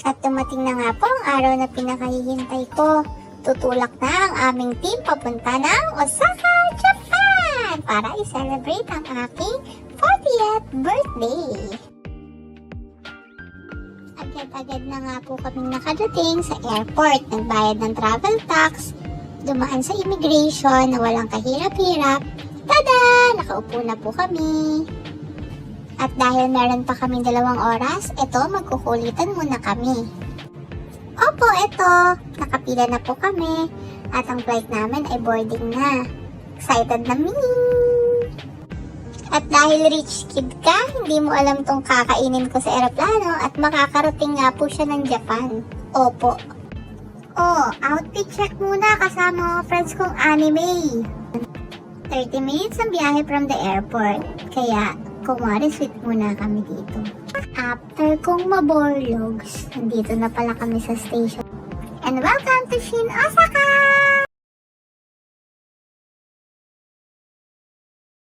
At dumating na nga po ang araw na pinakahihintay ko. Tutulak na ang aming team papunta ng Osaka, Japan para i-celebrate ang aking 40th birthday. Agad-agad na nga po kaming nakadating sa airport. Nagbayad ng travel tax, dumaan sa immigration na walang kahirap-hirap. Tada! Nakaupo na po kami. At dahil meron pa kaming 2 oras, eto magkukulitan muna kami. Opo, eto. Nakapila na po kami. At ang flight namin ay boarding na. Excited na me! At dahil rich kid ka, hindi mo alam tong kakainin ko sa eroplano at makakarating nga po siya ng Japan. Opo. Oh, outfit check muna kasama mga friends kong anime. 30 minutes ang biyahe from the airport. Kaya, kumari sweet muna kami dito. After kong maborlogs, nandito na pala kami sa station. And welcome to Shin Osaka!